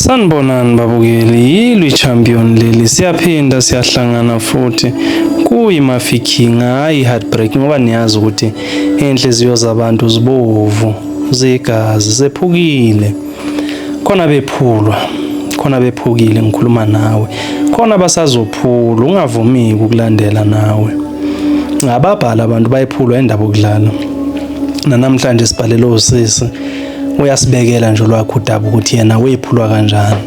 Sanibonani babukeli, yilwi champion leli siyaphinda siyahlangana futhi kuyiMafikeng hayi heartbreak ngoba niyazi ukuthi inhliziyo zabantu zibovu zegazi sephukile khona bephulwa khona bephukile ngikhuluma nawe khona basazophula ungavumi ukulandela nawe ngababhala abantu bayiphulwa indaba okudlala namhlanje sibhalelo usisi uyasibekela nje lwakho udaba ukuthi yena wephulwa kanjani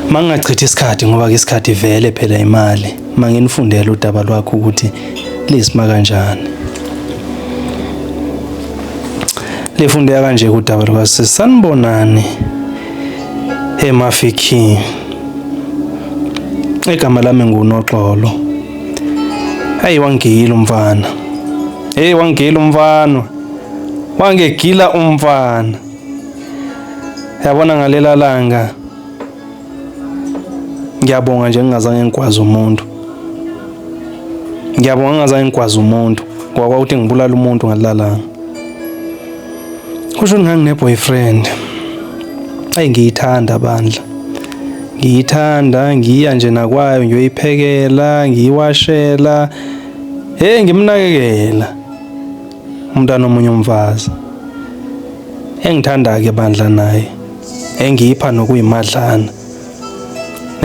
mangingachithi isikhathi ngoba ke isikhathi vele phela imali manginifundela udaba lwakho ukuthi lisima kanjani lefundeka kanje udaba lwakho sanibonani eMafikeng egama lami nguNoxolo hayi wangila umfana wangila umfana wangegila umfana yabona ngalela langa ngiyabonga nje ngingazange ngikwazi umuntu ngiyabonga ngingazange ngikwazi umuntu ngoba ukuthi ngibulala umuntu ngalalanga kusho ngangine boyfriend ngiyithanda bandla ngiyithanda ngiya nje nakwayo ngiyoyiphekela ngiyiwashela ngimnakekela umntana omunye umfazi engithanda ke bandla naye engipha nokuyimadlana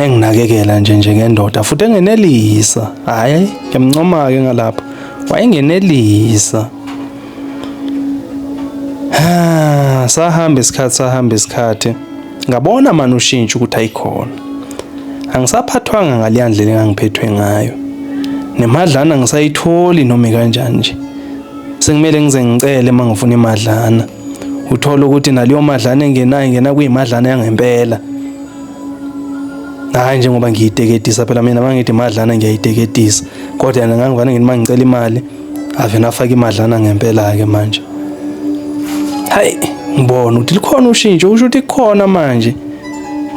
enginakekela nje ngendoda futhi engenelisa hayi ngiyamncoma ke ngalapha wayengenelisa sahamba isikhathi ngabona manje ushintsho ukuthi ayikhona angisaphathwanga ngaliyandlela engangiphethwe ngayo nemadlana ngisayitholi noma kanjani nje sengimele ngize ngicele mangifuna imadlana uthola ukuthi naleyo madlana engenayo ingena kuyimadlana yangempela hayi njengoba ngiyiteketisa phela mina mangithi imadlana ngiyayiteketisa kodwa yena ngangivana ngithi mangicela imali ave nafaka imadlana ngempela ke manje hayi ngibona ukuthi likhona ushintsho usho ukuthi kukhona manje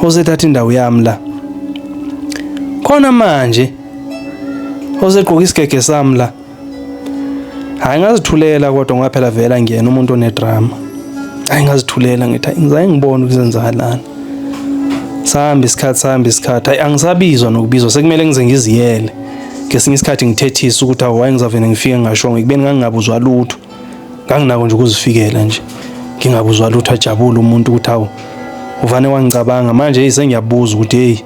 ozethatha indawo yami la khona manje ozeqoka isigege sami la hayi ngazithulela kodwa ngoba phela vela ngiyena umuntu onedrama hayi ngazithulela ngithi ngizange ngibone ukuzenzakalana sahamba isikhathi hayi angisabizwa nokubizwa sekumele ngize ngiziyele ngesinye isikhathi ngithethisa ukuthi awu ngizavene ngifike ngashongo kubeni ngangingabuzwa lutho nganginako nje ukuzifikela nje ngingabuzwa lutho ajabule umuntu ukuthi awu uvane wangicabanga manje sengiyabuza ukuthi hey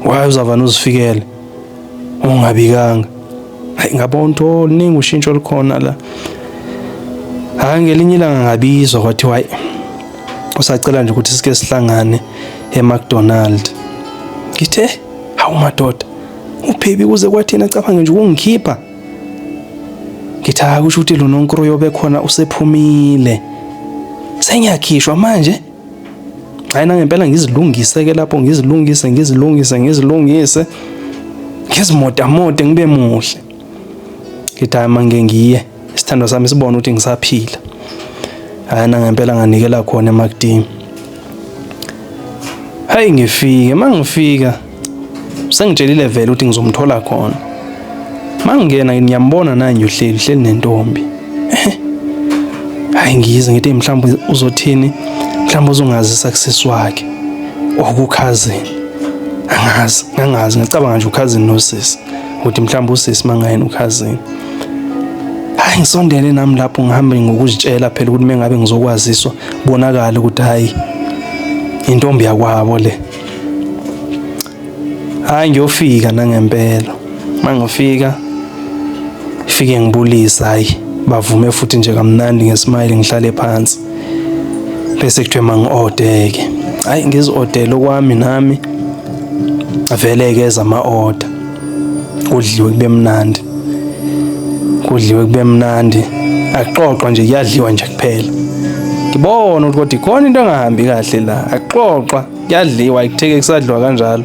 why uzavana uzifikele ungabikanga hayi ngabona into ningi ushintsho likhona la hayi ngelinye ilanga ngabizwa kwathi hayi usacela nje ukuthi sike sihlangane eMcDonald ngithe hawu madoda uphephi kuze kwathina cabange nje ukungikhipha ngithi akusho ukuthi lo nonkro yobe khona usephumile sengiyakhishwa manje hayi nangempela ngizilungise ke lapho ngizilungise ngizimodamoda ngibe muhle ngithi manje ngiye isithando sami sibone ukuthi ngisaphila hayi nangempela nganikela khona eMcD hayi ngifike mangifika sengitshelile vele ukuthi ngizomthola khona mangena ngiyambona naye uhleli nentombi hayi ngize ngithi mhlawumbe uzothini mhlawumbe uzongazi success wakhe okukhazini angazi ngicabanga nje ukhazini nosisi ukuthi mhlawumbe usisi mangayena ukhazini hayi ngisondele nami lapho ngihambe ngokuzitshela phela ukuthi mengabe ngizokwaziswa bonakala ukuthi hayi intombi yakwabo le hayi ngiyofika nangempela mangifika ifike ngibulisa hayi bavume futhi nje kamnandi ngesmile ngihlale phansi bese kuthiwe mangi-ordeke hayi ngizi-ordela okwami nami aveleke ezama-order kudliwe kube mnandi axoxwa nje kuyadliwa nje kuphela ngibona ukuthi kodwa ikhona into engahambi kahle la axoxwa kuyadliwa ayikutheke kusadliwa kanjalo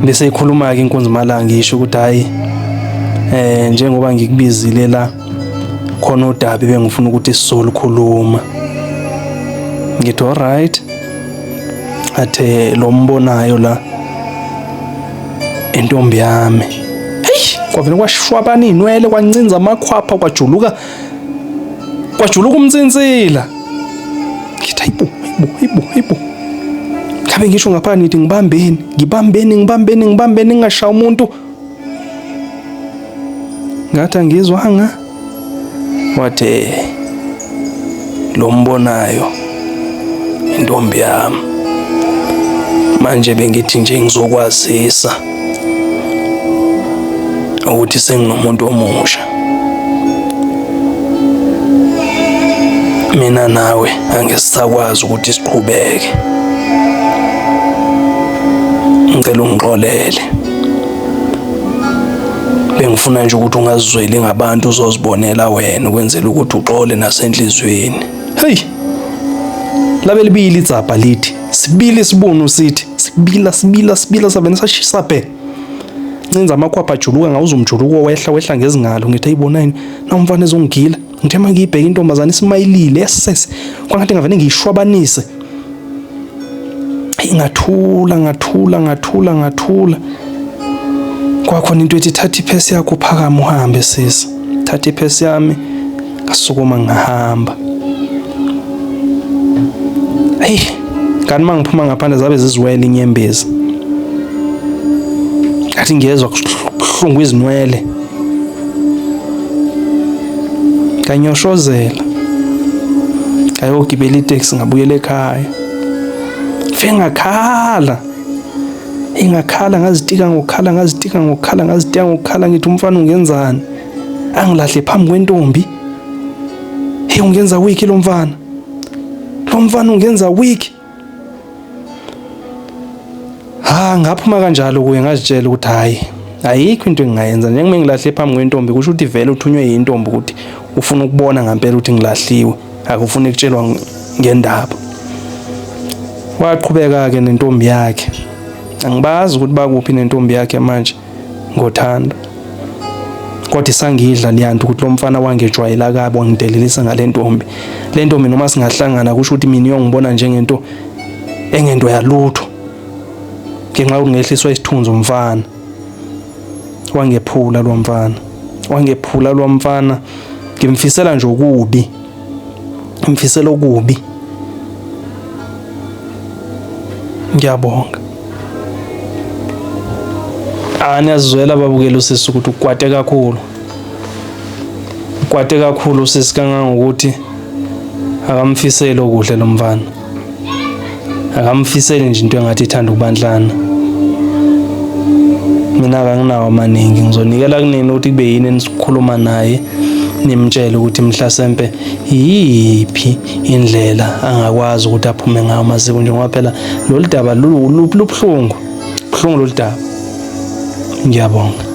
bese ikhuluma ke inkunzi malanga ngisho ukuthi hayi njengoba ngikubizile la khona udabi bengifuna ukuthi sizolukhuluma ngithi alright athe lo mbonayo la intombi yami kwavele kwashwabana inwele kwancinza amakhwapha kwajuluka umtsintsila ngithi hayibo ngabe ngisho ngaphakathi ngithi ngibambeni ngingashaya umuntu. Ngathi angizwanga. Wathi lo mbonayo intombi yami. Manje bengithi nje ngizokwazisa ukuthi senginomuntu omusha. Mina nawe angisakwazi ukuthi siqhubeke. Ngicela ungixolele. Bengifuna nje ukuthi ungazizweli ngabantu uzozibonela wena ukwenzela ukuthi uxole nasenhlizweni. Hey. Labe libili idzapha lithi. Sibili sibunu sithi. Sibila sabena sashisa phe. Ngenza amakhwapha ajuluka ngawuzumjuluko wehla ngezingalo ngithi ayibonani nomfana ezongigila. Ngithe mangiyibheka intombazana isimayilile yesese kwangathi ngavene ngiyishwabanise. Ngathula. Kwakhona into ethi thatha iphesi yakho uphakama uhambe sisi. Thatha iphesi yami ngasukuma ngahamba. Hey, kanti mangiphuma ngaphandle zabe ziziwele inyembezi. Ngathi ngiyezwa kuhlungu izinwele. Kanyoshozela. Ngayogibela itaxi ngabuyela ekhaya. Ngakhala ngazitika ngokukhala ngithi umfana ungenzani? Angilahle phambi kwentombi. Hey ungenza wiki lo mfana. Lo mfana ungenza wiki. Ngaphuma kanjalo kuye ngazitshela ukuthi ayikho into engingayenza njengoba ngilahle phambi kwentombi kusho ukuthi vele uthunywe yintombi ukuthi ufuna ukubona ngempela ukuthi ngilahliwe akufuni ukutshelwa ngendaba. Waqhubeka ke nentombi yakhe. Angibazi ukuthi bakuphi nentombi yakhe manje ngothando. Kodwa isangidla liyanto ukuthi lo mfana wangejwayela kabi wangidelelisa ngale ntombi. Le ntombi noma singahlangana kusho ukuthi mina uyongibona njengento engento yalutho. Ngenxa yokuthi ngehliswa isithunzi umfana. Wangephula lo mfana. Ngimfisela nje okubi. Ngimfisela okubi. Ngiyabonga. Aniyazizwela babukela usisi ukuthi ukwate kakhulu usisi kangangokuthi akamfiseli okuhle lo mfana. Akamfiseli nje into engathi ithanda ukubandlana. Mina akanginawo amaningi ngizonikela kunini ukuthi kube yini enisikhuluma naye nimtshele ukuthi mhlasempe yiphi indlela angakwazi ukuthi aphume ngayo masiko njengoba phela lolu daba lubuhlungu lolu daba. Ngiyabonga.